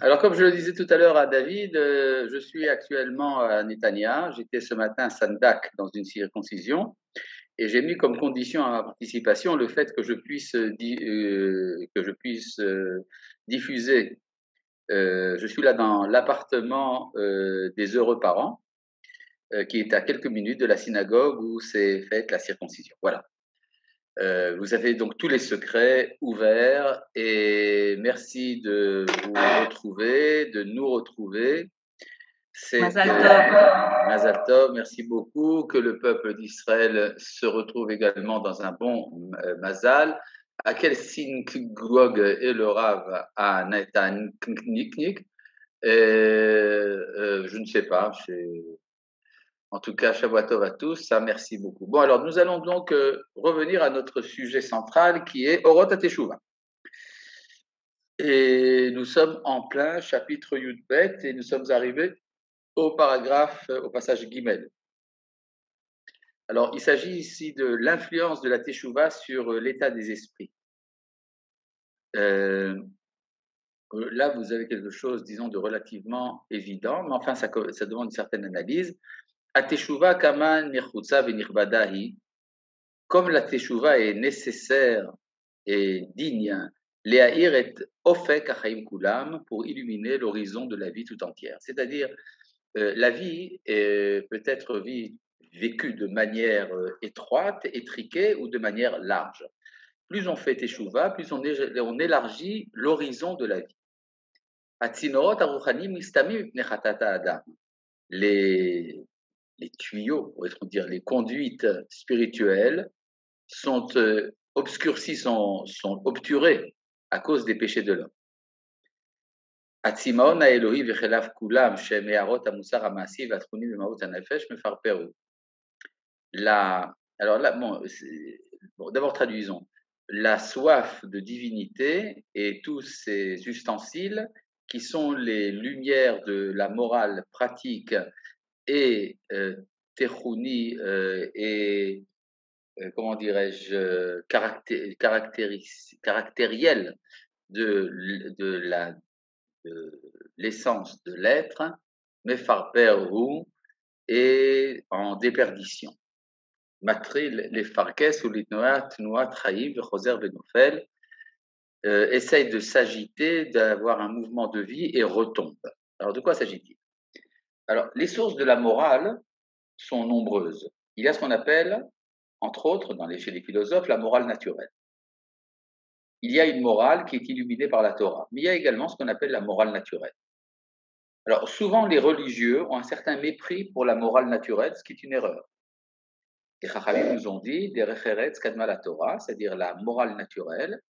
Alors, comme je le disais tout à l'heure à David, je suis actuellement à Netanya. J'étais ce matin à Sandak dans une circoncision et j'ai mis comme condition à ma participation le fait que je puisse diffuser. Je suis là dans l'appartement des heureux parents, qui est à quelques minutes de la synagogue où s'est faite la circoncision. Voilà. Vous avez donc tous les secrets ouverts et merci de vous retrouver, de nous retrouver. C'est Mazal Tov. Mazal Tov, merci beaucoup. Que le peuple d'Israël se retrouve également dans un bon Mazal. À quel signe Gog est le Rav à Nathan Kniknik? Je ne sais pas. En tout cas, Shabbat Tov à tous, ça merci beaucoup. Bon, alors nous allons donc revenir à notre sujet central qui est Orot HaTeshuvah. Et nous sommes en plein chapitre Yudbet et nous sommes arrivés au paragraphe, au passage Gimel. Alors, il s'agit ici de l'influence de la Teshuvah sur l'état des esprits. Là, vous avez quelque chose, disons, de relativement évident, mais enfin, ça demande une certaine analyse. Ateshuvah kaman nirchutza venirbadahi. Comme la Teshuvah est nécessaire et digne, Léahir est Ofek Achaim Kulam pour illuminer l'horizon de la vie tout entière. C'est-à-dire, la vie peut être vécue de manière étroite, étriquée ou de manière large. Plus on fait Teshuvah, plus on élargit l'horizon de la vie. Atzinorot Aruchanim Mistamim Adam. Les tuyaux, pourrait-on dire, les conduites spirituelles sont obscurcis, sont obturés à cause des péchés de l'homme. Atzimaon haElohi vechelav kulam shemeharot hamusar hamasi v'atchunim v'maut hanefesh mefarperu. Alors là, bon, d'abord traduisons. La soif de divinité et tous ces ustensiles qui sont les lumières de la morale pratique et techouni et comment dirais-je, caractériel de l'essence de l'être, mefarperu, et en déperdition. Matril, les farkes ou l'itnoat, noat, chaim, choser, benofel, essaye de s'agiter, d'avoir un mouvement de vie et retombe. Alors, de quoi s'agit-il? Alors, les sources de la morale sont nombreuses. Il y a ce qu'on appelle, entre autres, chez les philosophes, la morale naturelle. Il y a une morale qui est illuminée par la Torah, mais il y a également ce qu'on appelle la morale naturelle. Alors, souvent, les religieux ont un certain mépris pour la morale naturelle, ce qui est une erreur. Les Chachamim nous ont dit, des referetz kadma la Torah, c'est-à-dire la morale naturelle,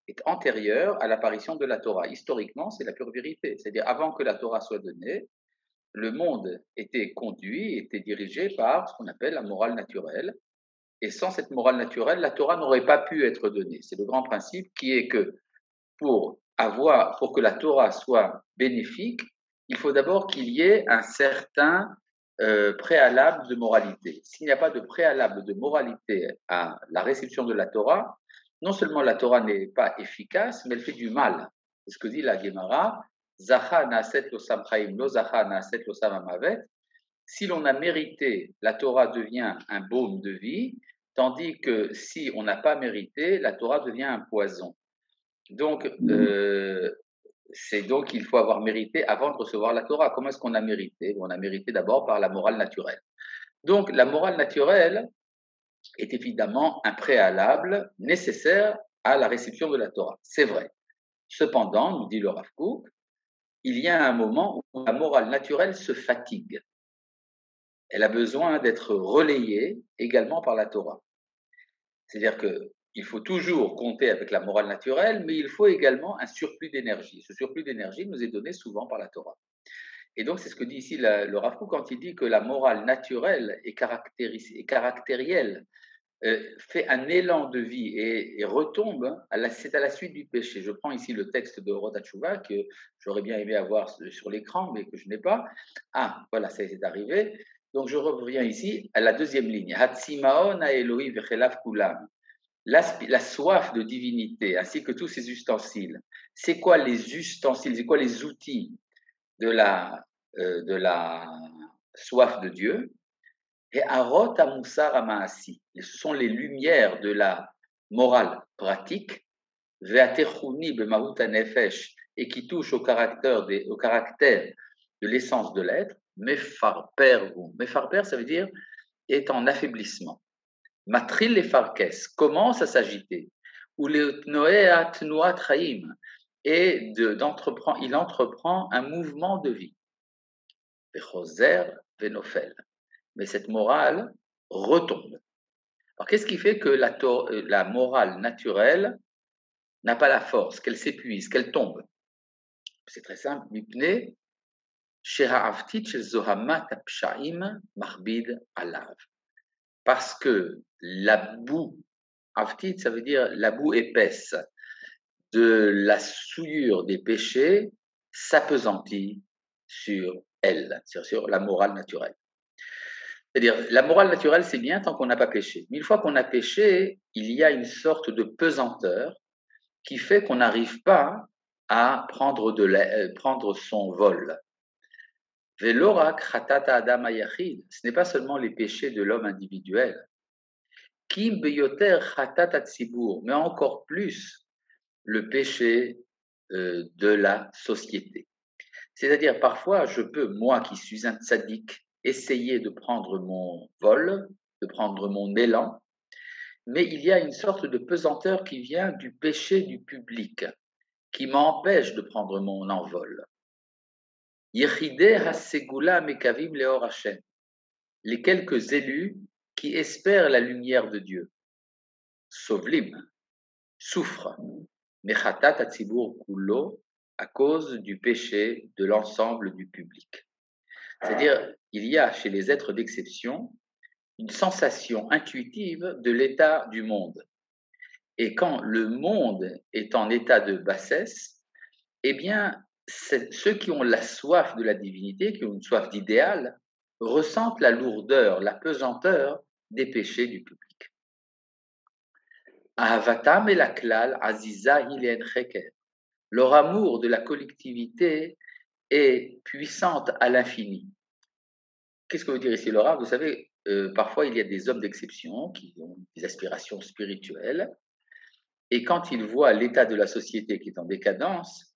est antérieure à l'apparition de la Torah. Historiquement, c'est la pure vérité. C'est-à-dire, avant que la Torah soit donnée, le monde était conduit, était dirigé par ce qu'on appelle la morale naturelle. Et sans cette morale naturelle, la Torah n'aurait pas pu être donnée. C'est le grand principe qui est que pour que la Torah soit bénéfique, il faut d'abord qu'il y ait un certain préalable de moralité. S'il n'y a pas de préalable de moralité à la réception de la Torah, non seulement la Torah n'est pas efficace, mais elle fait du mal. C'est ce que dit la Gemara, Zacha naaset lo sam chaim, lo zacha naaset lo sam amavet. Si l'on a mérité, la Torah devient un baume de vie, tandis que si on n'a pas mérité, la Torah devient un poison. Donc, c'est donc qu'il faut avoir mérité avant de recevoir la Torah. Comment est-ce qu'on a mérité? On a mérité d'abord par la morale naturelle. Donc, la morale naturelle est évidemment un préalable nécessaire à la réception de la Torah. C'est vrai. Cependant, nous dit le Rav Kook, il y a un moment où la morale naturelle se fatigue. Elle a besoin d'être relayée également par la Torah. C'est-à-dire qu'il faut toujours compter avec la morale naturelle, mais il faut également un surplus d'énergie. Ce surplus d'énergie nous est donné souvent par la Torah. Et donc, c'est ce que dit ici le Rav Kook quand il dit que la morale naturelle est caractérielle, fait un élan de vie et retombe, c'est à la suite du péché. Je prends ici le texte de Orot HaTeshuvah que j'aurais bien aimé avoir sur l'écran, mais que je n'ai pas. Ah, voilà, ça est arrivé. Donc, je reviens ici à la deuxième ligne. Hatzimaon Elohim vechelav kulam. la soif de divinité, ainsi que tous ses ustensiles. C'est quoi les ustensiles, c'est quoi les outils de la soif de Dieu? Et Arot Amusar Amaasi, ce sont les lumières de la morale pratique, Ve'aterchouni b'mahut hanefesh, et qui touchent au caractère de l'essence de l'être, Mefarper. Mefarper, ça veut dire est en affaiblissement. Matril les farkes commence à s'agiter, ou le tnoea tnoat chaim, et il entreprend un mouvement de vie. Vechoser venofel. Mais cette morale retombe. Alors, qu'est-ce qui fait que la morale naturelle n'a pas la force, qu'elle s'épuise, qu'elle tombe? C'est très simple. Mipne sheha'avtit shel zohamat hapsha'im marbid alav. Parce que la boue, avtit, ça veut dire la boue épaisse, de la souillure des péchés s'appesantit sur elle, sur la morale naturelle. C'est-à-dire, la morale naturelle, c'est bien tant qu'on n'a pas péché. Mais une fois qu'on a péché, il y a une sorte de pesanteur qui fait qu'on n'arrive pas à prendre son vol. Velorak khatata adam ayachid, ce n'est pas seulement les péchés de l'homme individuel. Kim beyoter khatata tzibur, mais encore plus le péché de la société. C'est-à-dire, parfois, je peux, moi qui suis un tzaddik, essayer de prendre mon vol, de prendre mon élan, mais il y a une sorte de pesanteur qui vient du péché du public, qui m'empêche de prendre mon envol. Yechideh hasegula mekavim leor Hashem, les quelques élus qui espèrent la lumière de Dieu. Sovlim, souffrent, mechatat atzibur kulo, à cause du péché de l'ensemble du public. C'est-à-dire, il y a chez les êtres d'exception une sensation intuitive de l'état du monde. Et quand le monde est en état de bassesse, eh bien, ceux qui ont la soif de la divinité, qui ont une soif d'idéal, ressentent la lourdeur, la pesanteur des péchés du public. Ahavatam et la klal aziza hilen cheker. Leur amour de la collectivité est puissante à l'infini. Qu'est-ce que veut dire ici Laura? Vous savez, parfois il y a des hommes d'exception qui ont des aspirations spirituelles, et quand ils voient l'état de la société qui est en décadence,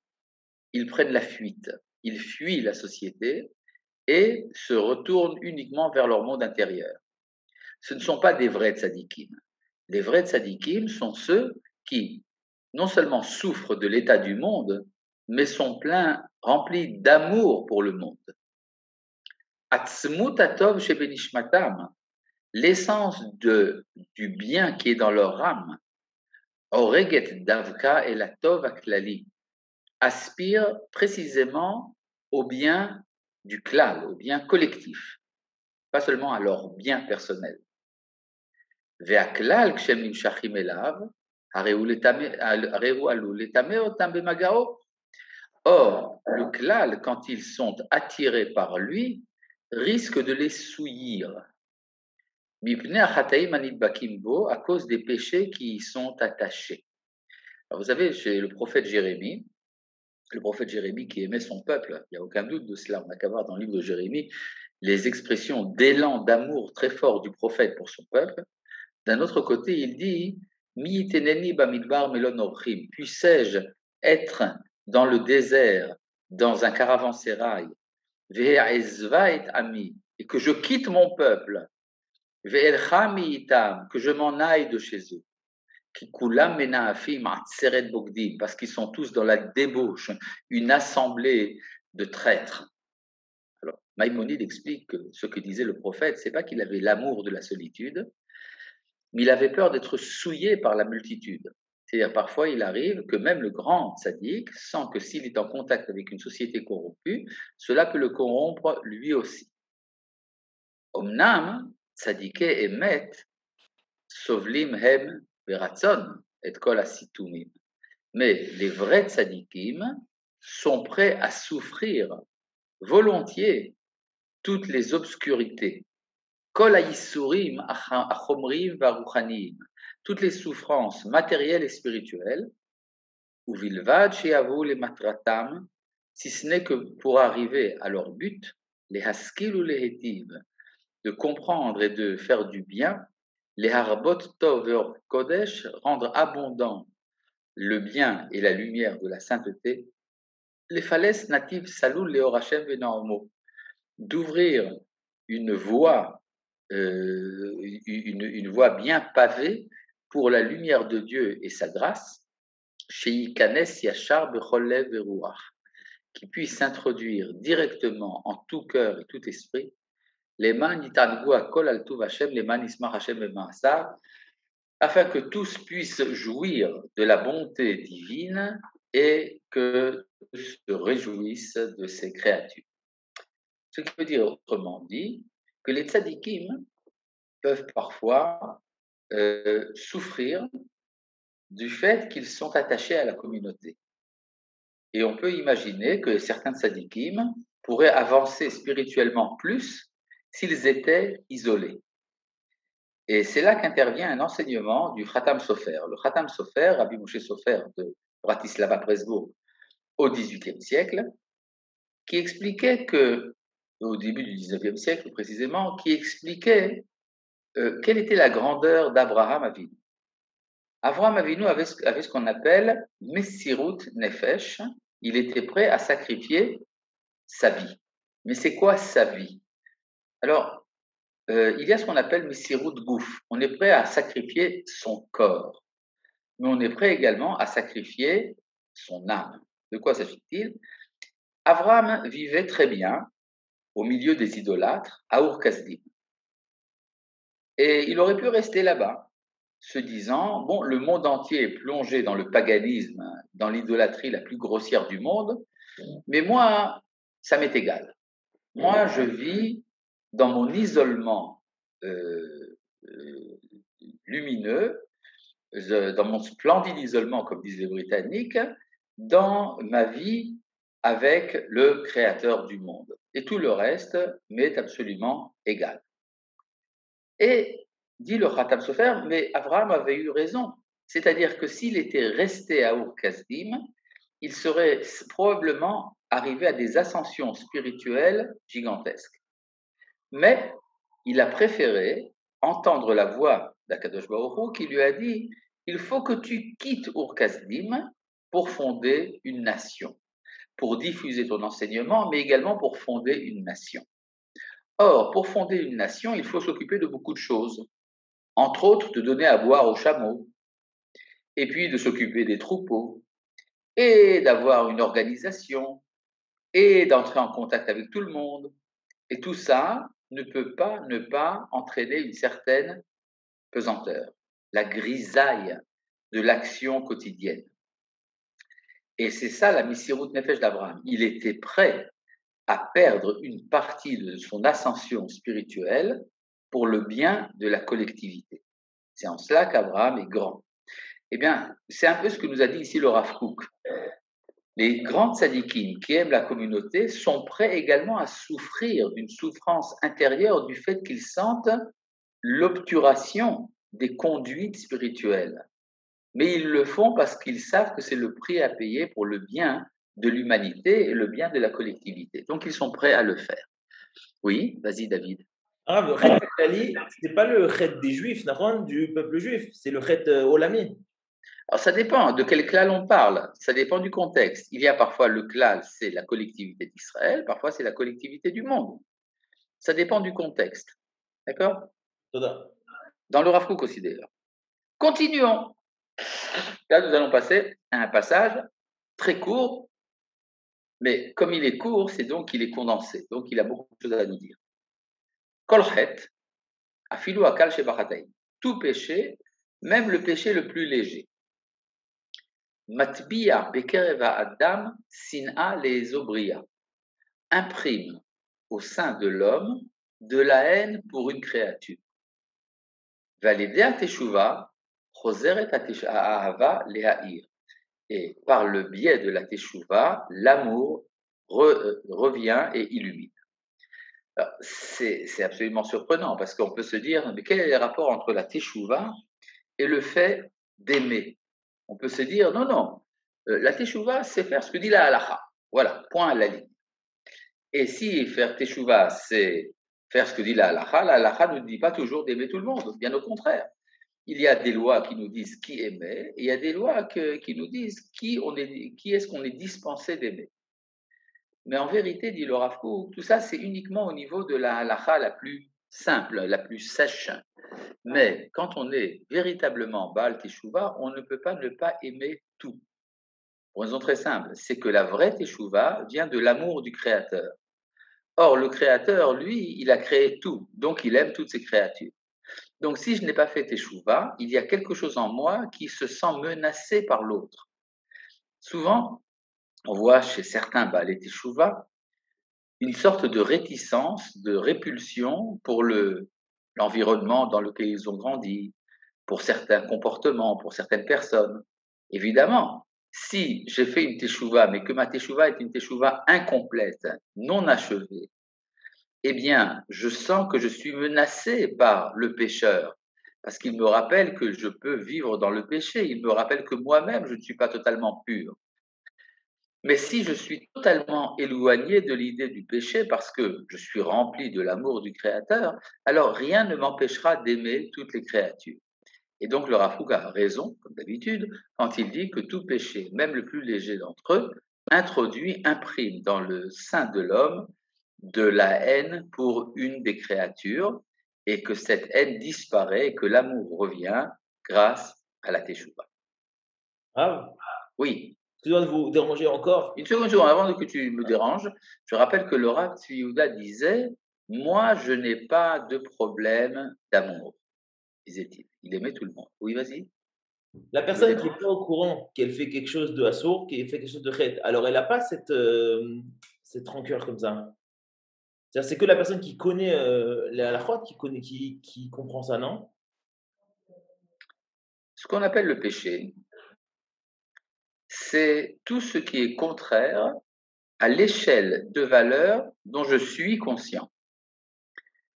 ils prennent la fuite. Ils fuient la société et se retournent uniquement vers leur monde intérieur. Ce ne sont pas des vrais tzadikim. Les vrais tzadikim sont ceux qui non seulement souffrent de l'état du monde, mais sont remplis d'amour pour le monde. Atzmut atov shebenishmatam, l'essence du bien qui est dans leur âme, oreget davka et la tov aklali, aspire précisément au bien du klal, au bien collectif, pas seulement à leur bien personnel. Ve'aklal kshem nimshachim elav, areu alu letame otam bemagao. Or, le klal, quand ils sont attirés par lui, risque de les souillir. À cause des péchés qui y sont attachés. Alors, vous savez, chez le prophète Jérémie qui aimait son peuple, il n'y a aucun doute de cela. On n'a qu'à voir dans le livre de Jérémie les expressions d'élan, d'amour très fort du prophète pour son peuple. D'un autre côté, il dit Mi teneni bamidbar melon orchim, puissais-je être dans le désert, dans un caravansérail, et que je quitte mon peuple, que je m'en aille de chez eux, parce qu'ils sont tous dans la débauche, une assemblée de traîtres. Alors, Maïmonide explique que ce que disait le prophète, c'est pas qu'il avait l'amour de la solitude, mais il avait peur d'être souillé par la multitude. C'est-à-dire, parfois, il arrive que même le grand tzaddik sent que s'il est en contact avec une société corrompue, cela peut le corrompre lui aussi. Omnam, tzaddiké emet, sovlim hem beratzon, et kol asitumim. Mais les vrais tzaddikim sont prêts à souffrir volontiers toutes les obscurités. Kol haïsurim achomrim varuchanim, toutes les souffrances matérielles et spirituelles, ou vilvad sheyavu les matratam, si ce n'est que pour arriver à leur but, les haskil ou les hétiv, de comprendre et de faire du bien, les harbot tov kodesh, rendre abondant le bien et la lumière de la sainteté, les falaises natives salul le Hashem venormo, d'ouvrir une voie, une voie bien pavée pour la lumière de Dieu et sa grâce, chez Ikanes Yachar Becholev Veruach, qui puisse s'introduire directement en tout cœur et tout esprit, les man yitangu akol al tuv Hashem, les man ismach Hashem b'ma'asav, afin que tous puissent jouir de la bonté divine et que tous se réjouissent de ses créatures. Ce qui veut dire, autrement dit, que les tzadikim peuvent parfois souffrir du fait qu'ils sont attachés à la communauté. Et on peut imaginer que certains tzadikim pourraient avancer spirituellement plus s'ils étaient isolés. Et c'est là qu'intervient un enseignement du Khatam Sofer. Le Khatam Sofer, Rabbi Moshe Sofer de Bratislava Presbourg au XVIIIe siècle, qui expliquait que, au début du XIXe siècle précisément, qui expliquait quelle était la grandeur d'Abraham Avinu. Abraham Avinu avait ce qu'on appelle Messirut Nefesh, il était prêt à sacrifier sa vie. Mais c'est quoi sa vie? Alors, il y a ce qu'on appelle Messirut Gouf, on est prêt à sacrifier son corps, mais on est prêt également à sacrifier son âme. De quoi s'agit-il? Abraham vivait très bien au milieu des idolâtres, à Ur-Kasdim. Et il aurait pu rester là-bas, se disant, bon, le monde entier est plongé dans le paganisme, dans l'idolâtrie la plus grossière du monde, mais moi, ça m'est égal. Moi, je vis dans mon isolement lumineux, dans mon splendide isolement, comme disent les Britanniques, dans ma vie avec le Créateur du monde. Et tout le reste m'est absolument égal. Et dit le Khatam Sofer, mais Abraham avait eu raison. C'est-à-dire que s'il était resté à Ur-Kasdim, il serait probablement arrivé à des ascensions spirituelles gigantesques. Mais il a préféré entendre la voix d'Akadosh Baruch Hu qui lui a dit « Il faut que tu quittes Ur-Kasdim pour fonder une nation, pour diffuser ton enseignement, mais également pour fonder une nation. » Or, pour fonder une nation, il faut s'occuper de beaucoup de choses, entre autres de donner à boire aux chameaux, et puis de s'occuper des troupeaux, et d'avoir une organisation, et d'entrer en contact avec tout le monde. Et tout ça ne peut pas ne pas entraîner une certaine pesanteur, la grisaille de l'action quotidienne. Et c'est ça la Messirut Nefesh d'Abraham. Il était prêt à perdre une partie de son ascension spirituelle pour le bien de la collectivité. C'est en cela qu'Abraham est grand. Eh bien, c'est un peu ce que nous a dit ici le Rav Kook. Les grands tzadikim qui aiment la communauté sont prêts également à souffrir d'une souffrance intérieure du fait qu'ils sentent l'obturation des conduites spirituelles. Mais ils le font parce qu'ils savent que c'est le prix à payer pour le bien de l'humanité et le bien de la collectivité. Donc, ils sont prêts à le faire. Oui, vas-y, David. Ah, le Chet Klali, ce n'est pas le Chet des Juifs, du peuple juif, c'est le Chet Olami. Alors, ça dépend de quel klal on parle, ça dépend du contexte. Il y a parfois le klal, c'est la collectivité d'Israël, parfois c'est la collectivité du monde. Ça dépend du contexte. D'accord? Dans le Rav Kook aussi d'ailleurs. Continuons. Là, nous allons passer à un passage très court, mais comme il est court, c'est donc qu'il est condensé, donc il a beaucoup de choses à nous dire. Kol chet, afilu akal shebachatayim. Tout péché, même le péché le plus léger. Matbiya bekerev adam sin'a leezobria, imprime au sein de l'homme de la haine pour une créature. Validea teshuva choseret ahava lehair. Et par le biais de la teshuva, l'amour revient et illumine. C'est absolument surprenant parce qu'on peut se dire, mais quel est le rapport entre la teshuva et le fait d'aimer. On peut se dire, non, non, la teshuva, c'est faire ce que dit la halacha. Voilà, point à la ligne. Et si faire teshuva, c'est faire ce que dit la halacha ne dit pas toujours d'aimer tout le monde, bien au contraire. Il y a des lois qui nous disent qui aimer, et il y a des lois qui nous disent qui est-ce qu'on est dispensé d'aimer. Mais en vérité, dit le Rav Kook, tout ça, c'est uniquement au niveau de la halacha la plus simple, la plus sèche. Mais quand on est véritablement Baal Teshuvah, on ne peut pas ne pas aimer tout. Pour une raison très simple, c'est que la vraie Teshuvah vient de l'amour du Créateur. Or, le Créateur, lui, il a créé tout, donc il aime toutes ses créatures. Donc, si je n'ai pas fait Teshuvah, il y a quelque chose en moi qui se sent menacé par l'autre. Souvent, on voit chez certains Baal Teshuvah une sorte de réticence, de répulsion pour l'environnement dans lequel ils ont grandi, pour certains comportements, pour certaines personnes. Évidemment, si j'ai fait une teshuva, mais que ma teshuva est une teshuva incomplète, non achevée, eh bien, je sens que je suis menacé par le pécheur, parce qu'il me rappelle que je peux vivre dans le péché, il me rappelle que moi-même, je ne suis pas totalement pur. Mais si je suis totalement éloigné de l'idée du péché parce que je suis rempli de l'amour du Créateur, alors rien ne m'empêchera d'aimer toutes les créatures. Et donc le Rav Kook a raison, comme d'habitude, quand il dit que tout péché, même le plus léger d'entre eux, introduit, imprime dans le sein de l'homme de la haine pour une des créatures et que cette haine disparaît et que l'amour revient grâce à la Teshuvah. Ah, Oui, excusez-moi de vous déranger encore. une seconde, avant que tu me déranges, je rappelle que le Rav Tzvi Yehuda disait « Moi, je n'ai pas de problème d'amour », disait-il. Il aimait tout le monde. Oui, vas-y, La tu me personne qui n'est déranges. pas au courant qu'elle fait quelque chose de assourd, qui fait quelque chose de chet, alors elle n'a pas cette rancœur comme ça. C'est-à-dire, c'est que la personne qui connaît la halachot, qui comprend ça, non? Ce qu'on appelle le péché, c'est tout ce qui est contraire à l'échelle de valeur dont je suis conscient.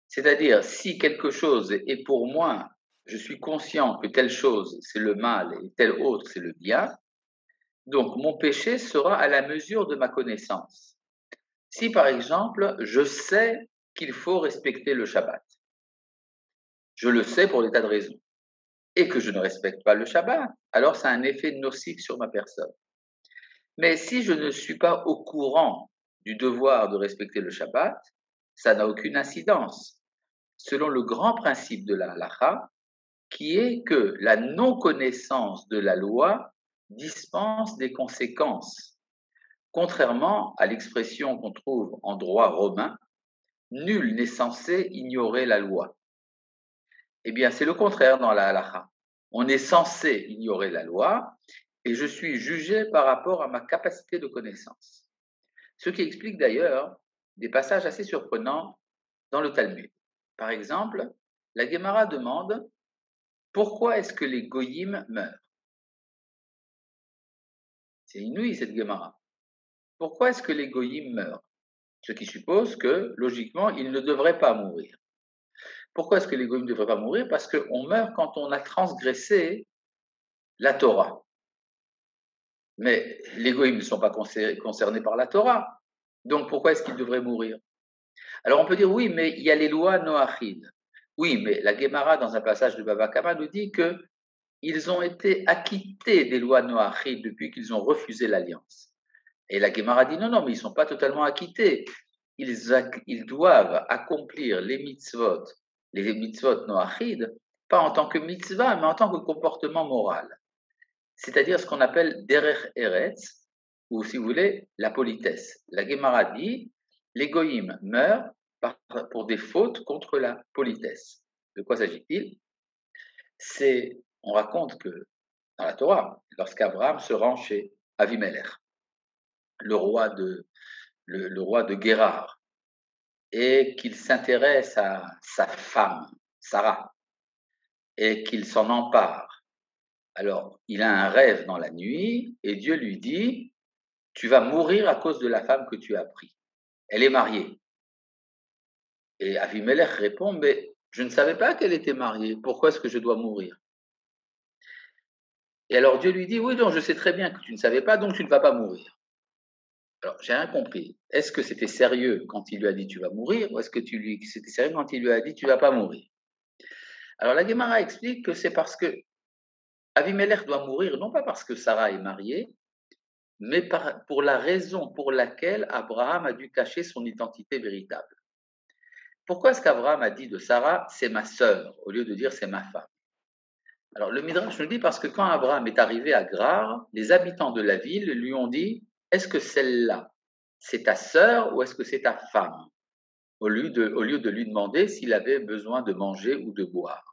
C'est-à-dire, si quelque chose est pour moi, je suis conscient que telle chose, c'est le mal et telle autre, c'est le bien, donc mon péché sera à la mesure de ma connaissance. Si, par exemple, je sais qu'il faut respecter le Shabbat, je le sais pour des tas de raisons, et que je ne respecte pas le Shabbat, alors ça a un effet nocif sur ma personne. Mais si je ne suis pas au courant du devoir de respecter le Shabbat, ça n'a aucune incidence, selon le grand principe de la halacha, qui est que la non-connaissance de la loi dispense des conséquences. Contrairement à l'expression qu'on trouve en droit romain, nul n'est censé ignorer la loi. Eh bien, c'est le contraire dans la halacha. On est censé ignorer la loi et je suis jugé par rapport à ma capacité de connaissance. Ce qui explique d'ailleurs des passages assez surprenants dans le Talmud. Par exemple, la Gemara demande pourquoi est-ce que les goyim meurent. C'est inouï cette Gemara. Pourquoi est-ce que les goyim meurent? Ce qui suppose que, logiquement, ils ne devraient pas mourir. Pourquoi est-ce que les goyim ne devraient pas mourir? Parce qu'on meurt quand on a transgressé la Torah. Mais les goyim ne sont pas concernés par la Torah. Donc pourquoi est-ce qu'ils devraient mourir? Alors on peut dire oui, mais il y a les lois noachides. Oui, mais la Gemara, dans un passage de Baba Kama, nous dit qu'ils ont été acquittés des lois noachides depuis qu'ils ont refusé l'alliance. Et la Gemara dit non, non, mais ils ne sont pas totalement acquittés. Ils doivent accomplir les mitzvot noachides, pas en tant que mitzvah, mais en tant que comportement moral. C'est-à-dire ce qu'on appelle derech eretz, ou si vous voulez, la politesse. La Gemara dit les goïms meurent pour des fautes contre la politesse. De quoi s'agit-il? On raconte que dans la Torah, lorsqu'Abraham se rend chez Avimelech, le roi de Guérar, et qu'il s'intéresse à sa femme, Sarah, et qu'il s'en empare. Alors, il a un rêve dans la nuit, et Dieu lui dit, tu vas mourir à cause de la femme que tu as prise. Elle est mariée. Et Avimelech répond, mais je ne savais pas qu'elle était mariée, pourquoi est-ce que je dois mourir? Et alors Dieu lui dit, oui, donc je sais très bien que tu ne savais pas, donc tu ne vas pas mourir. Alors, j'ai rien compris. Est-ce que c'était sérieux quand il lui a dit tu vas mourir, ou est-ce que c'était sérieux quand il lui a dit tu vas pas mourir? Alors la Guémara explique que c'est parce que Avimelech doit mourir, non pas parce que Sarah est mariée, mais pour la raison pour laquelle Abraham a dû cacher son identité véritable. Pourquoi est-ce qu'Abraham a dit de Sarah c'est ma sœur au lieu de dire c'est ma femme? Alors le Midrash nous dit parce que quand Abraham est arrivé à Grar, les habitants de la ville lui ont dit est-ce que celle-là c'est ta sœur ou est-ce que c'est ta femme? Au lieu de lui demander s'il avait besoin de manger ou de boire.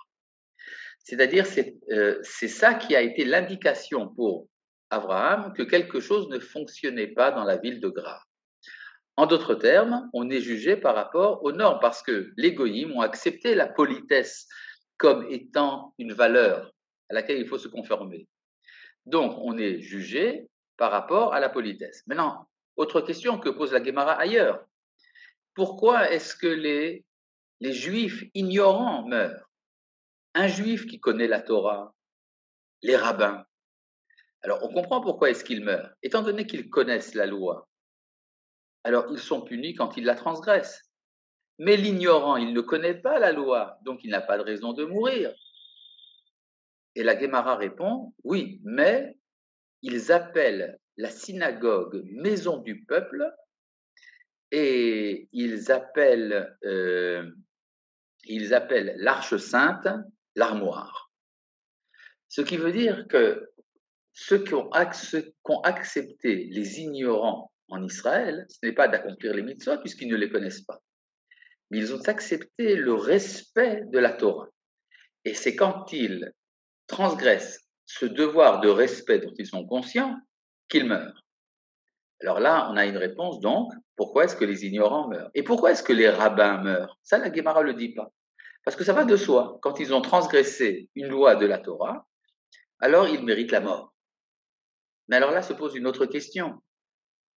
C'est-à-dire, c'est ça qui a été l'indication pour Abraham que quelque chose ne fonctionnait pas dans la ville de Grar. En d'autres termes, on est jugé par rapport aux normes, parce que les goyim ont accepté la politesse comme étant une valeur à laquelle il faut se conformer. Donc, on est jugé par rapport à la politesse. Maintenant, autre question que pose la Guémara ailleurs. Pourquoi est-ce que les juifs ignorants meurent? Un juif qui connaît la Torah, les rabbins, alors on comprend pourquoi est-ce qu'ils meurent. Étant donné qu'ils connaissent la loi, alors ils sont punis quand ils la transgressent. Mais l'ignorant, il ne connaît pas la loi, donc il n'a pas de raison de mourir. Et la Guémara répond, oui, mais ils appellent la synagogue maison du peuple et ils appellent l'arche sainte l'armoire. Ce qui veut dire que ceux qui ont accepté les ignorants en Israël, ce n'est pas d'accomplir les mitzvot puisqu'ils ne les connaissent pas, mais ils ont accepté le respect de la Torah. Et c'est quand ils transgressent ce devoir de respect dont ils sont conscients qu'ils meurent. Alors là, on a une réponse donc, pourquoi est-ce que les ignorants meurent? Et pourquoi est-ce que les rabbins meurent? Ça, la Guémara ne le dit pas. Parce que ça va de soi. Quand ils ont transgressé une loi de la Torah, alors ils méritent la mort. Mais alors là se pose une autre question.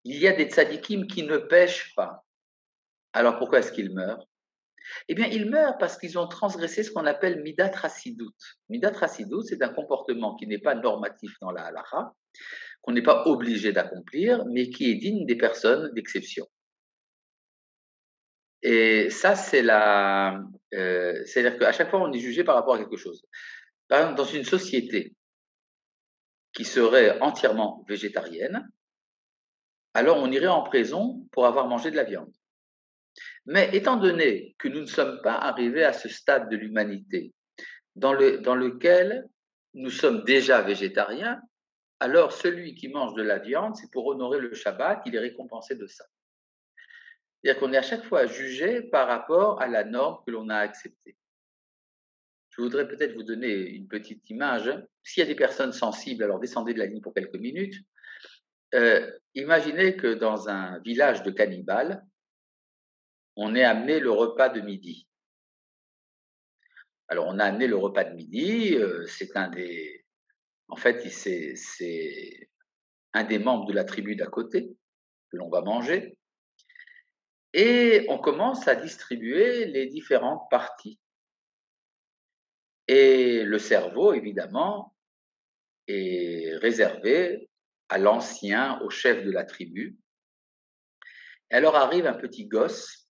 Il y a des tzadikim qui ne pêchent pas. Alors pourquoi est-ce qu'ils meurent? Eh bien, ils meurent parce qu'ils ont transgressé ce qu'on appelle midat chassidout. Midat chassidout, c'est un comportement qui n'est pas normatif dans la halakha, qu'on n'est pas obligé d'accomplir, mais qui est digne des personnes d'exception. Et ça, c'est-à-dire qu'à chaque fois, on est jugé par rapport à quelque chose. Par exemple, dans une société qui serait entièrement végétarienne, alors on irait en prison pour avoir mangé de la viande. Mais étant donné que nous ne sommes pas arrivés à ce stade de l'humanité dans lequel nous sommes déjà végétariens, alors celui qui mange de la viande, c'est pour honorer le Shabbat, il est récompensé de ça. C'est-à-dire qu'on est à chaque fois jugé par rapport à la norme que l'on a acceptée. Je voudrais peut-être vous donner une petite image. S'il y a des personnes sensibles, alors descendez de la ligne pour quelques minutes. Imaginez que dans un village de cannibales, on ait amené le repas de midi. Alors, on a amené le repas de midi, c'est en fait, c'est un des membres de la tribu d'à côté que l'on va manger. Et on commence à distribuer les différentes parties. Et le cerveau, évidemment, est réservé à l'ancien, au chef de la tribu. Et alors arrive un petit gosse,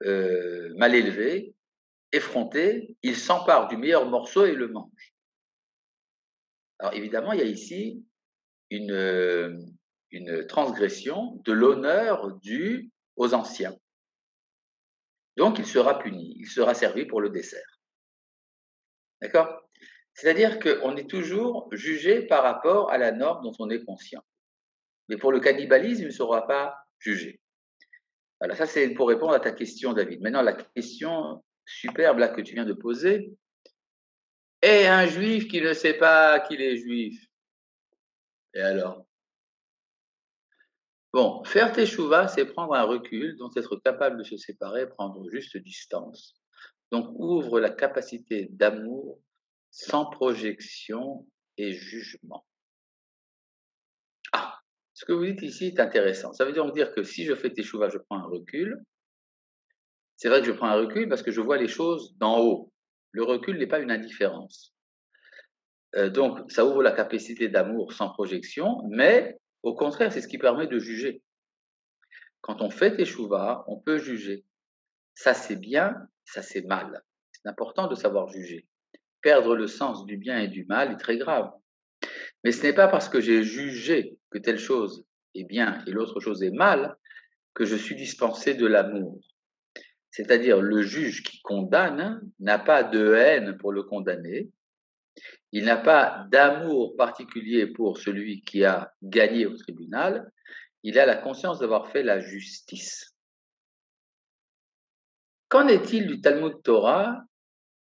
mal élevé, effronté, il s'empare du meilleur morceau et le mange. Alors évidemment, il y a ici une transgression de l'honneur dû aux anciens. Donc il sera puni, il sera servi pour le dessert. D'accord? C'est-à-dire qu'on est toujours jugé par rapport à la norme dont on est conscient. Mais pour le cannibalisme, il ne sera pas jugé. Voilà, ça c'est pour répondre à ta question, David. Maintenant, la question superbe là que tu viens de poser. Et un juif qui ne sait pas qu'il est juif. Et alors? Bon, faire teshuva, c'est prendre un recul, donc être capable de se séparer, prendre juste distance. Donc ouvre la capacité d'amour sans projection et jugement. Ah, ce que vous dites ici est intéressant. Ça veut donc dire que si je fais teshuva, je prends un recul. C'est vrai que je prends un recul parce que je vois les choses d'en haut. Le recul n'est pas une indifférence. Donc, ça ouvre la capacité d'amour sans projection, mais au contraire, c'est ce qui permet de juger. Quand on fait teshuva, on peut juger. Ça, c'est bien, ça, c'est mal. C'est important de savoir juger. Perdre le sens du bien et du mal est très grave. Mais ce n'est pas parce que j'ai jugé que telle chose est bien et l'autre chose est mal que je suis dispensé de l'amour. C'est-à-dire, le juge qui condamne n'a pas de haine pour le condamné, il n'a pas d'amour particulier pour celui qui a gagné au tribunal, il a la conscience d'avoir fait la justice. Qu'en est-il du Talmud Torah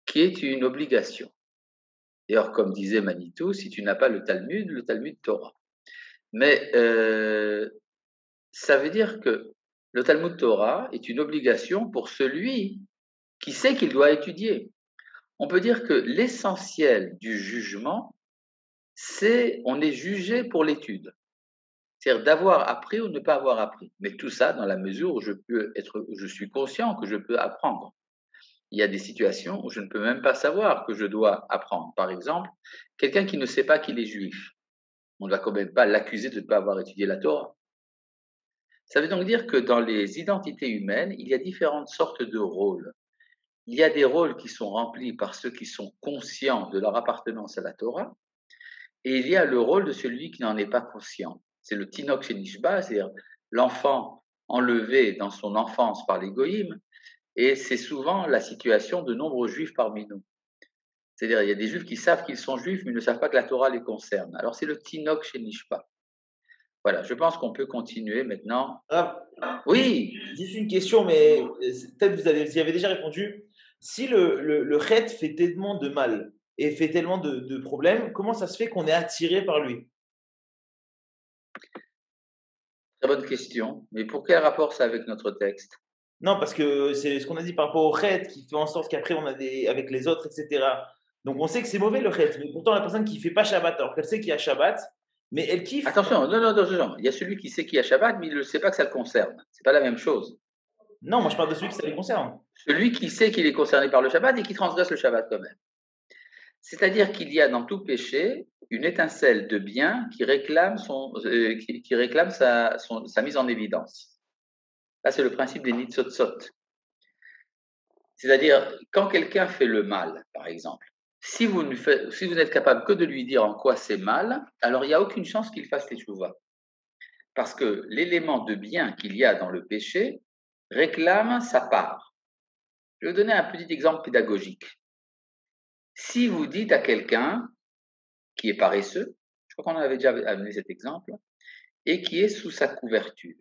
qui est une obligation? D'ailleurs, comme disait Manitou, si tu n'as pas le Talmud Torah. Mais ça veut dire que le Talmud Torah est une obligation pour celui qui sait qu'il doit étudier. On peut dire que l'essentiel du jugement, c'est on est jugé pour l'étude. C'est-à-dire d'avoir appris ou ne pas avoir appris. Mais tout ça dans la mesure où je suis conscient que je peux apprendre. Il y a des situations où je ne peux même pas savoir que je dois apprendre. Par exemple, quelqu'un qui ne sait pas qu'il est juif. On ne va quand même pas l'accuser de ne pas avoir étudié la Torah. Ça veut donc dire que dans les identités humaines, il y a différentes sortes de rôles. Il y a des rôles qui sont remplis par ceux qui sont conscients de leur appartenance à la Torah, et il y a le rôle de celui qui n'en est pas conscient. C'est le Tinok Shenishba, c'est-à-dire l'enfant enlevé dans son enfance par l'égoïme, et c'est souvent la situation de nombreux juifs parmi nous. C'est-à-dire, il y a des juifs qui savent qu'ils sont juifs, mais ne savent pas que la Torah les concerne. Alors, c'est le Tinok Shenishba. Voilà, je pense qu'on peut continuer maintenant. Ah, Oui, juste une question, mais peut-être vous y avez déjà répondu. Si le chet fait tellement de mal et fait tellement de problèmes, comment ça se fait qu'on est attiré par lui? très bonne question. Mais pour quel rapport ça avec notre texte? Non, parce que c'est ce qu'on a dit par rapport au chet qui fait en sorte qu'après on a des avec les autres, et cetera. Donc on sait que c'est mauvais le chet, mais pourtant la personne qui fait pas Shabbat, alors qu'elle sait qu'il y a Shabbat, mais elle kiffe. Attention, non, non, non, non. Il y a celui qui sait qu'il y a Shabbat, mais il ne sait pas que ça le concerne. C'est pas la même chose. Non, moi je parle de celui qui ça les concerne. Celui qui sait qu'il est concerné par le Shabbat et qui transgresse le Shabbat quand même. C'est-à-dire qu'il y a dans tout péché une étincelle de bien qui réclame, qui réclame sa mise en évidence. Là, c'est le principe des nitzotzot. C'est-à-dire, quand quelqu'un fait le mal, par exemple, si vous n'êtes capable que de lui dire en quoi c'est mal, alors il n'y a aucune chance qu'il fasse teshuva. Parce que l'élément de bien qu'il y a dans le péché réclame sa part. Je vais vous donner un petit exemple pédagogique. Si vous dites à quelqu'un qui est paresseux, je crois qu'on avait déjà amené cet exemple, et qui est sous sa couverture,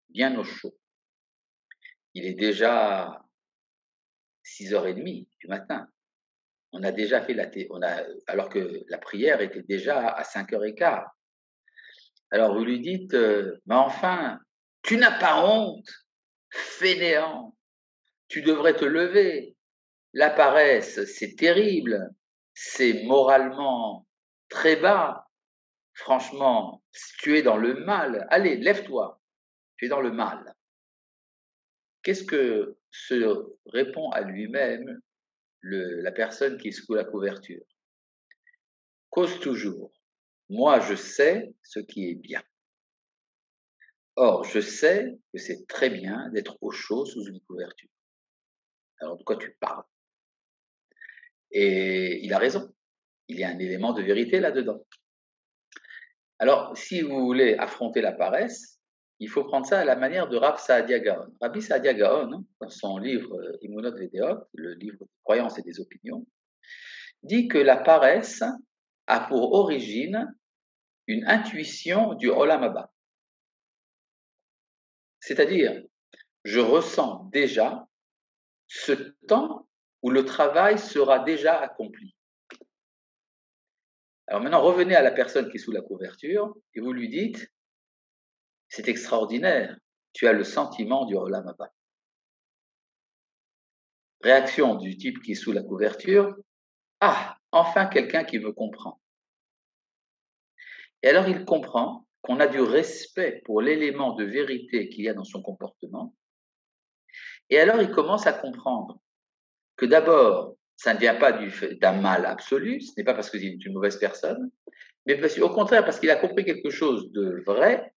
bien au chaud. Il est déjà 6h30 du matin. On a déjà fait alors que la prière était déjà à 5h15. Alors vous lui dites, mais enfin, tu n'as pas honte, fainéant, tu devrais te lever. La paresse, c'est terrible, c'est moralement très bas. Franchement, tu es dans le mal. Allez, lève-toi, tu es dans le mal. Qu'est-ce que se répond à lui-même la personne qui est sous la couverture? Cause toujours. Moi, je sais ce qui est bien. Or, je sais que c'est très bien d'être au chaud sous une couverture. Alors, de quoi tu parles? Et il a raison. Il y a un élément de vérité là-dedans. Alors, si vous voulez affronter la paresse, il faut prendre ça à la manière de Rav Saadia Gaon. Rabbi Saadia Gaon, dans son livre Immunot Vedeot, le livre des croyances et des opinions, dit que la paresse a pour origine une intuition du Olam Haba. C'est-à-dire, je ressens déjà ce temps où le travail sera déjà accompli. Alors maintenant, revenez à la personne qui est sous la couverture et vous lui dites, c'est extraordinaire, tu as le sentiment du Olam Haba. Réaction du type qui est sous la couverture, ah, enfin quelqu'un qui me comprend. Et alors il comprend qu'on a du respect pour l'élément de vérité qu'il y a dans son comportement. Et alors il commence à comprendre que d'abord, Ça ne vient pas d'un mal absolu, ce n'est pas parce qu'il est une mauvaise personne, mais au contraire parce qu'il a compris quelque chose de vrai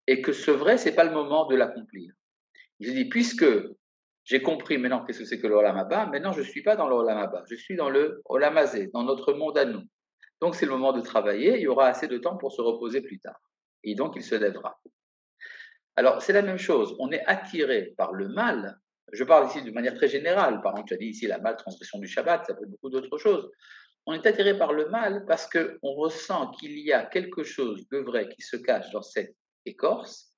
et que ce vrai, ce n'est pas le moment de l'accomplir. Il se dit, puisque j'ai compris maintenant qu'est-ce que c'est que le Olam Haba, maintenant je ne suis pas dans le Olam Haba, je suis dans le Olam Hazé, dans notre monde à nous. Donc c'est le moment de travailler, il y aura assez de temps pour se reposer plus tard. Et donc il se lèvera. Alors c'est la même chose, on est attiré par le mal. Je parle ici de manière très générale, par exemple tu as dit ici la mal transgression du Shabbat, ça peut être beaucoup d'autres choses. On est attiré par le mal parce qu'on ressent qu'il y a quelque chose de vrai qui se cache dans cette écorce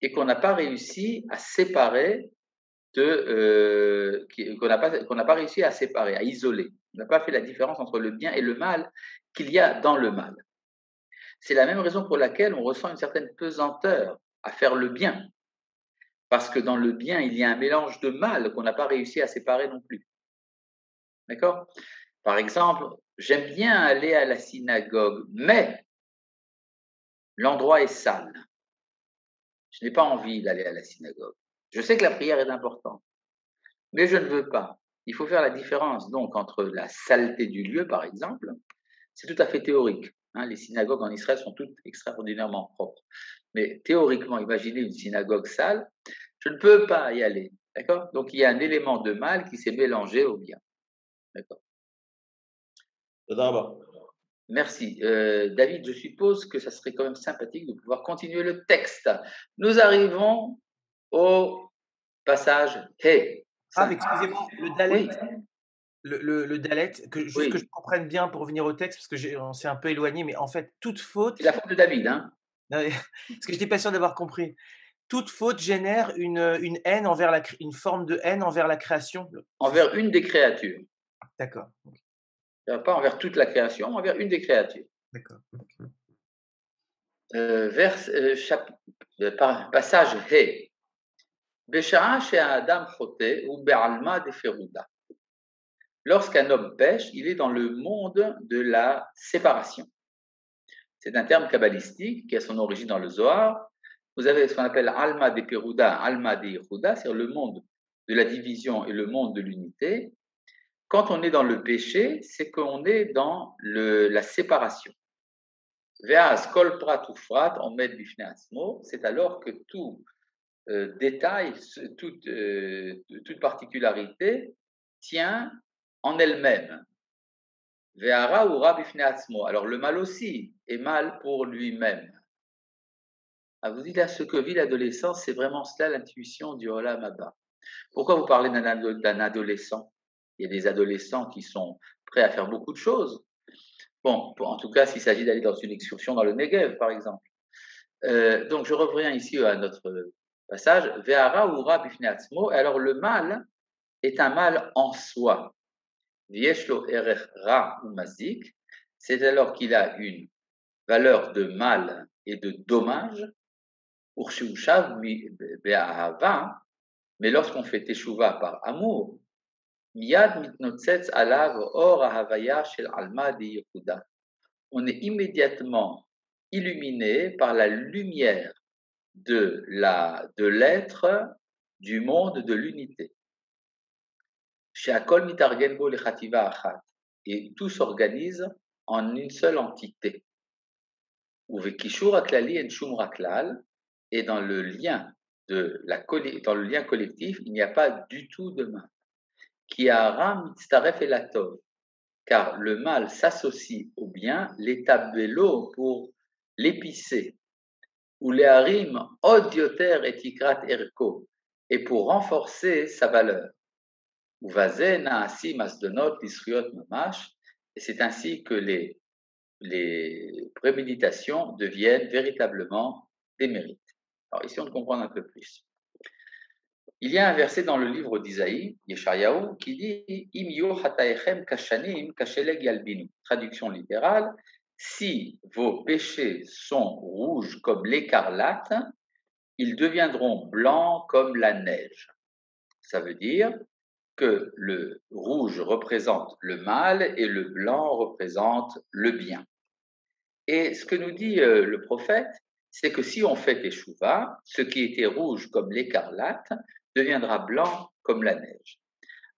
et qu'on n'a pas réussi à séparer qu'on n'a pas réussi à séparer, à isoler. On n'a pas fait la différence entre le bien et le mal qu'il y a dans le mal. C'est la même raison pour laquelle on ressent une certaine pesanteur à faire le bien. Parce que dans le bien, il y a un mélange de mal qu'on n'a pas réussi à séparer non plus. D'accord? Par exemple, j'aime bien aller à la synagogue, mais l'endroit est sale. Je n'ai pas envie d'aller à la synagogue. Je sais que la prière est importante, mais je ne veux pas. Il faut faire la différence donc entre la saleté du lieu, par exemple, c'est tout à fait théorique. Hein, les synagogues en Israël sont toutes extraordinairement propres. Mais théoriquement, imaginez une synagogue sale, je ne peux pas y aller. D'accord? Donc il y a un élément de mal qui s'est mélangé au bien. D'accord? Merci. David, je suppose que ça serait quand même sympathique de pouvoir continuer le texte. Nous arrivons au passage Hey. Ah, mais excusez-moi, le Dalet, Oui, le Dalet, juste que je oui. comprenne bien pour revenir au texte, parce que on s'est un peu éloigné, mais en fait, toute faute, C'est la faute de David, hein? non, mais parce que j'étais pas sûr d'avoir compris. Toute faute génère une haine envers une forme de haine envers la création. C'est ça? Envers une des créatures. D'accord, Pas envers toute la création, mais envers une des créatures. d'accord. Passage He. Besha'a she'adam chote ou be'alma de feruda. Lorsqu'un homme pêche, il est dans le monde de la séparation. C'est un terme kabbalistique qui a son origine dans le Zohar. Vous avez ce qu'on appelle Alma de Peruda, Alma de Yehuda, c'est-à-dire le monde de la division et le monde de l'unité. Quand on est dans le péché, c'est qu'on est dans la séparation. Ve'az kol prat ufrat omed bifnei atzmo, c'est alors que tout détail, toute particularité tient en elle-même. Ve'ara ura bifnei atzmo. Alors le mal aussi est mal pour lui-même. Ah, vous dites là, ce que vit l'adolescence, c'est vraiment cela l'intuition du Olam Haba. Pourquoi vous parlez d'un adolescent? Il y a des adolescents qui sont prêts à faire beaucoup de choses. Bon, en tout cas, s'il s'agit d'aller dans une excursion dans le Negev, par exemple. Donc, je reviens ici à notre passage. Ve'ara ura bifnei atzmo. Alors, le mal est un mal en soi. Vieshlo erech ra ou mazik. C'est alors qu'il a une valeur de mal et de dommage. Mais lorsqu'on fait teshuva par amour, miyad mitnotzetz alav or ahavaya shel alma de Yehuda. On est immédiatement illuminé par la lumière de l'être du monde de l'unité. Sheakol mitargen bo lechativa achat. Et tout s'organise en une seule entité. Uvekishur aklali en shum raklal. Et dans le lien collectif, il n'y a pas du tout de mal. Ki ha'ara mitztaref el hatov, car le mal s'associe au bien, l'étabelo pour l'épicer, ou leharim od yoter et ikrat erko, et pour renforcer sa valeur. Uvaze na'asim asdonot lisriot mamash, et c'est ainsi que les préméditations deviennent véritablement des mérites. Alors ici, on le comprend un peu plus. Il y a un verset dans le livre d'Isaïe, Yeshayahu, qui dit Im yu hataechem kashanim kasheleg yalbinu. Traduction littérale, si vos péchés sont rouges comme l'écarlate, ils deviendront blancs comme la neige. Ça veut dire que le rouge représente le mal et le blanc représente le bien. Et ce que nous dit le prophète, c'est que si on fait teshuva, ce qui était rouge comme l'écarlate deviendra blanc comme la neige.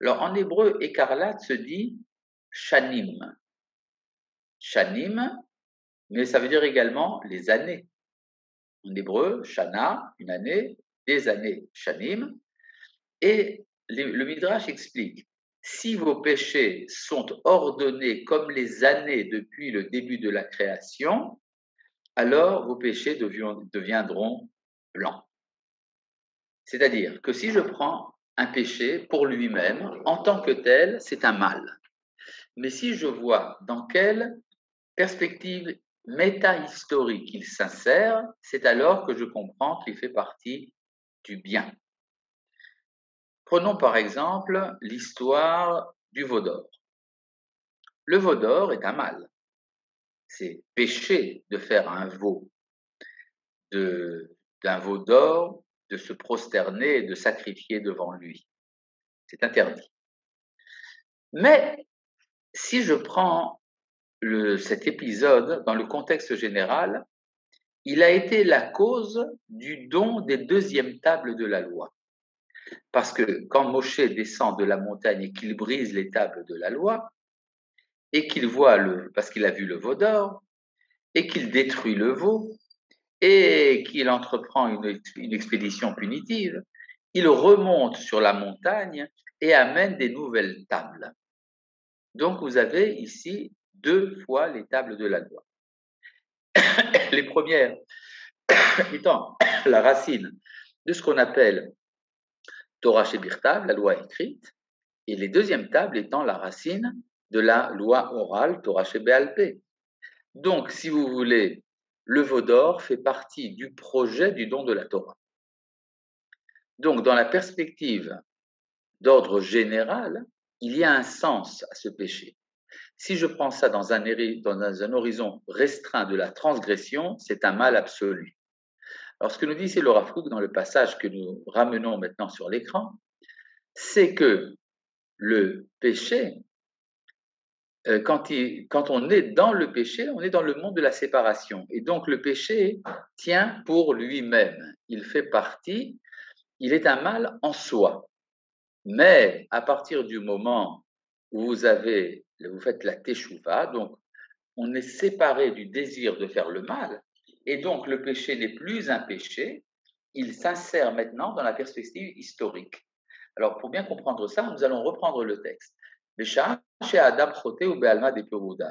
Alors, en hébreu, écarlate se dit shanim. Shanim, mais ça veut dire également les années. En hébreu, shana, une année, des années, shanim. Et le Midrash explique, si vos péchés sont ordonnés comme les années depuis le début de la création, alors vos péchés deviendront blancs. C'est-à-dire que si je prends un péché pour lui-même, en tant que tel, c'est un mal. Mais si je vois dans quelle perspective métahistorique il s'insère, c'est alors que je comprends qu'il fait partie du bien. Prenons par exemple l'histoire du veau d'or. Le veau d'or est un mal. C'est péché de faire un veau, d'un veau d'or, de se prosterner et de sacrifier devant lui. C'est interdit. Mais si je prends cet épisode dans le contexte général, il a été la cause du don des deuxièmes tables de la loi. Parce que quand Moshe descend de la montagne et qu'il brise les tables de la loi, et qu'il voit parce qu'il a vu le veau d'or, et qu'il détruit le veau, et qu'il entreprend une expédition punitive, il remonte sur la montagne et amène des nouvelles tables. Donc vous avez ici 2 fois les tables de la loi. Les premières étant la racine de ce qu'on appelle Torah Shebirtav, la loi écrite, et les deuxièmes tables étant la racine de la loi orale, Torah Shebe'al-Peh. Donc, si vous voulez, le veau d'or fait partie du projet du don de la Torah. Donc, dans la perspective d'ordre général, il y a un sens à ce péché. Si je prends ça dans un horizon restreint de la transgression, c'est un mal absolu. Alors, ce que nous dit ici le Rav Kook dans le passage que nous ramenons maintenant sur l'écran, c'est que le péché, quand on est dans le péché, on est dans le monde de la séparation. Et donc, le péché tient pour lui-même. Il fait partie, il est un mal en soi. Mais à partir du moment où vous faites la teshuva, donc on est séparé du désir de faire le mal, et donc le péché n'est plus un péché, il s'insère maintenant dans la perspective historique. Alors pour bien comprendre ça, nous allons reprendre le texte.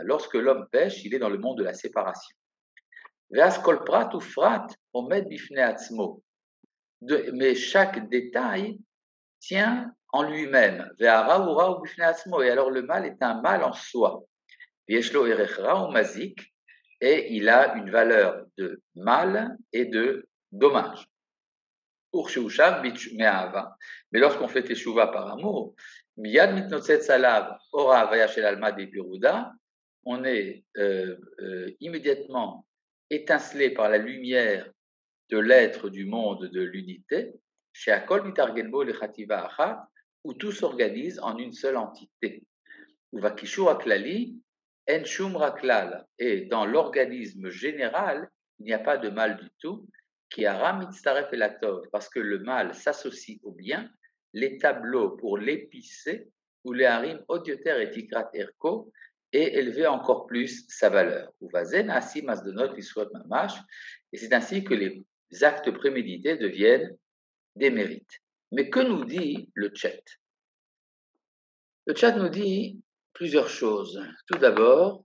Lorsque l'homme pêche, il est dans le monde de la séparation. Mais chaque détail tient en lui-même. Et alors le mal est un mal en soi. Et il a une valeur de mal et de dommage. Mais lorsqu'on fait teshuva par amour, on est immédiatement étincelé par la lumière de l'être du monde de l'unité, où tout s'organise en une seule entité. Et dans l'organisme général, il n'y a pas de mal du tout, parce que le mal s'associe au bien, les tableaux pour l'épicer, ou les harim odioter et tikrat erko, et élever encore plus sa valeur. Et c'est ainsi que les actes prémédités deviennent des mérites. Mais que nous dit le chat? Le chat nous dit plusieurs choses. Tout d'abord,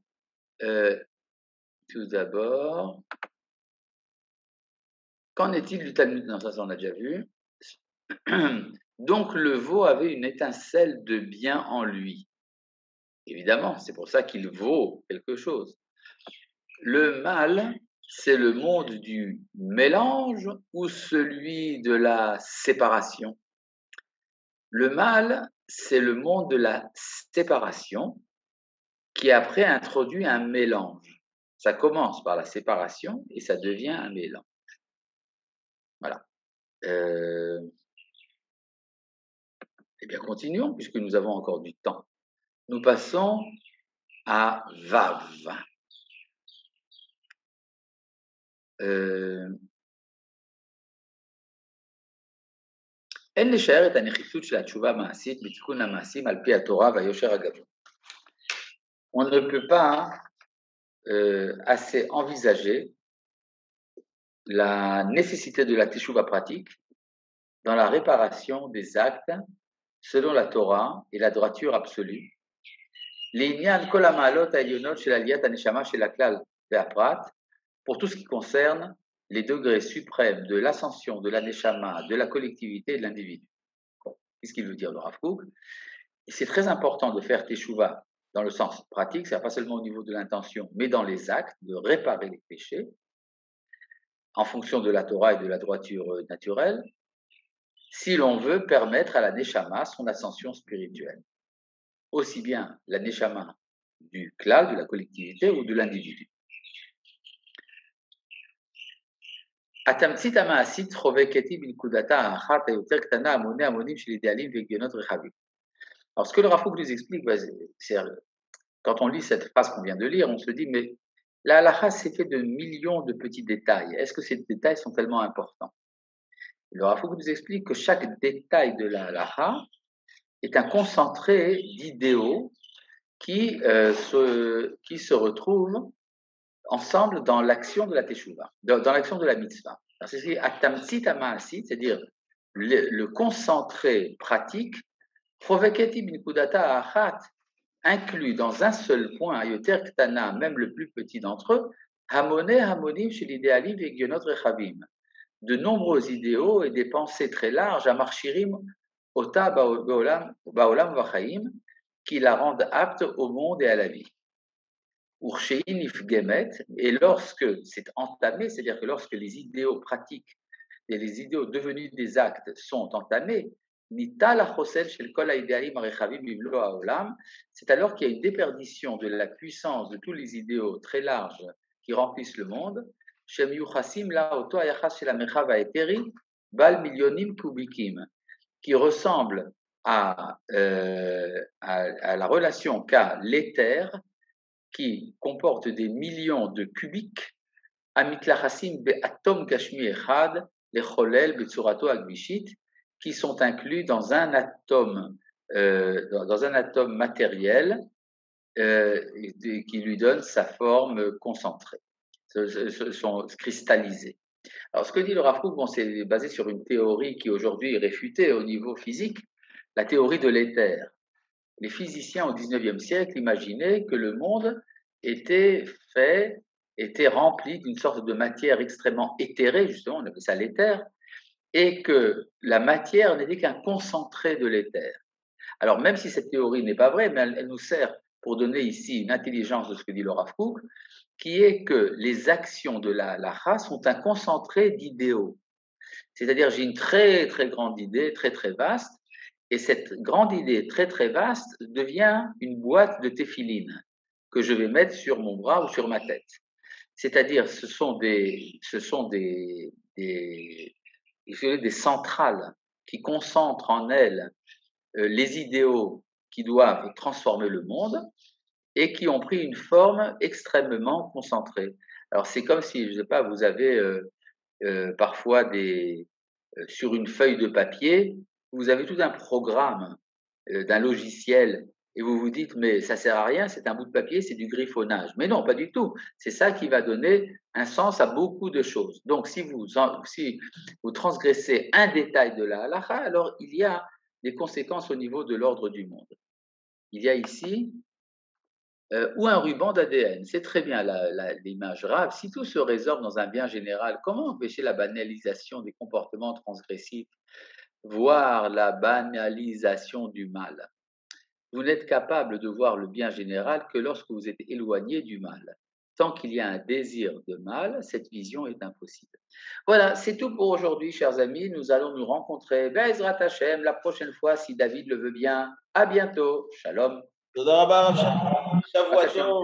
qu'en est-il du Talmud? Non, ça on a déjà vu. Donc le veau avait une étincelle de bien en lui. Évidemment, c'est pour ça qu'il vaut quelque chose. Le mal, c'est le monde du mélange ou celui de la séparation? Le mal, c'est le monde de la séparation qui après introduit un mélange. Ça commence par la séparation et ça devient un mélange. Voilà. Eh bien, continuons puisque nous avons encore du temps. Nous passons à Vav. אין לשער את הנחיצות של התשובה המעשית בתיקון המעשים על פי התורה והיושר הגדול. On ne peut pas assez envisager la nécessité de la teshuva pratique dans la réparation des actes selon la Torah et la droiture absolue. L'inyan kol ha'ma'alot ha'elyonot shel aliyat haneshama shel haklal ve'aprat, pour tout ce qui concerne les degrés suprêmes de l'ascension de la neshama, de la collectivité et de l'individu. Bon, qu'est-ce qu'il veut dire le Rav Kook? C'est très important de faire teshuva dans le sens pratique, c'est pas seulement au niveau de l'intention, mais dans les actes, de réparer les péchés, en fonction de la Torah et de la droiture naturelle, si l'on veut permettre à la neshama son ascension spirituelle. Aussi bien la neshama du klal, de la collectivité, ou de l'individu. התמצית המעשית חובקת בנקודתה האחת היותר קטנה המוני המונים של אידיאלים והגיונות רחבים. Alors, ce que le Rav Kook nous explique, c'est quand on lit cette phrase qu'on vient de lire, on se dit, mais la halakha, c'est fait de millions de petits détails. Est-ce que ces détails sont tellement importants? Le Rav Kook nous explique que chaque détail de la halakha est un concentré d'idéaux qui se retrouvent ensemble dans l'action de la teshuva, dans l'action de la mitzvah. C'est ce qui est atamtsit amaasit, c'est-à-dire le concentré pratique, proveketi binukudata achat, inclut dans un seul point, ayoter ktana, même le plus petit d'entre eux, hamone hamonim shel idealim ve'gionot rechavim, de nombreux idéaux et des pensées très larges, amarchirim ota ba'olam v'chaim, qui la rendent apte au monde et à la vie. Et lorsque c'est entamé, c'est-à-dire que lorsque les idéaux pratiques et les idéaux devenus des actes sont entamés, c'est alors qu'il y a une déperdition de la puissance de tous les idéaux très larges qui remplissent le monde, qui ressemble à la relation qu'a l'éther, qui comporte des millions de cubiques, qui sont inclus dans un atome matériel qui lui donne sa forme concentrée, sont cristallisés. Alors, ce que dit le Rav Kook, c'est basé sur une théorie qui aujourd'hui est réfutée au niveau physique, la théorie de l'éther. Les physiciens au XIXe siècle imaginaient que le monde était rempli d'une sorte de matière extrêmement éthérée, justement, on appelle ça l'éther, et que la matière n'était qu'un concentré de l'éther. Alors, même si cette théorie n'est pas vraie, mais elle nous sert pour donner ici une intelligence de ce que dit le Rav Kook, qui est que les actions de la halakha sont un concentré d'idéaux. C'est-à-dire, j'ai une très, très grande idée, très, très vaste, et cette grande idée très très vaste devient une boîte de téphiline que je vais mettre sur mon bras ou sur ma tête. C'est-à-dire, ce sont des centrales qui concentrent en elles les idéaux qui doivent transformer le monde et qui ont pris une forme extrêmement concentrée. Alors, c'est comme si, je ne sais pas, vous avez parfois sur une feuille de papier, vous avez tout un programme d'un logiciel et vous vous dites mais ça sert à rien, c'est un bout de papier, c'est du griffonnage. Mais non, pas du tout. C'est ça qui va donner un sens à beaucoup de choses. Donc si vous transgressez un détail de la halakha, alors il y a des conséquences au niveau de l'ordre du monde. Il y a ici ou un ruban d'ADN. C'est très bien l'image Rav. Si tout se résorbe dans un bien général, comment empêcher la banalisation des comportements transgressifs, voire la banalisation du mal? Vous n'êtes capable de voir le bien général que lorsque vous êtes éloigné du mal. Tant qu'il y a un désir de mal, cette vision est impossible. Voilà, c'est tout pour aujourd'hui, chers amis. Nous allons nous rencontrer Be'ezrat Hashem la prochaine fois, si David le veut bien. À bientôt. Shalom. תודה רבה, הרב שי. שבוע טוב.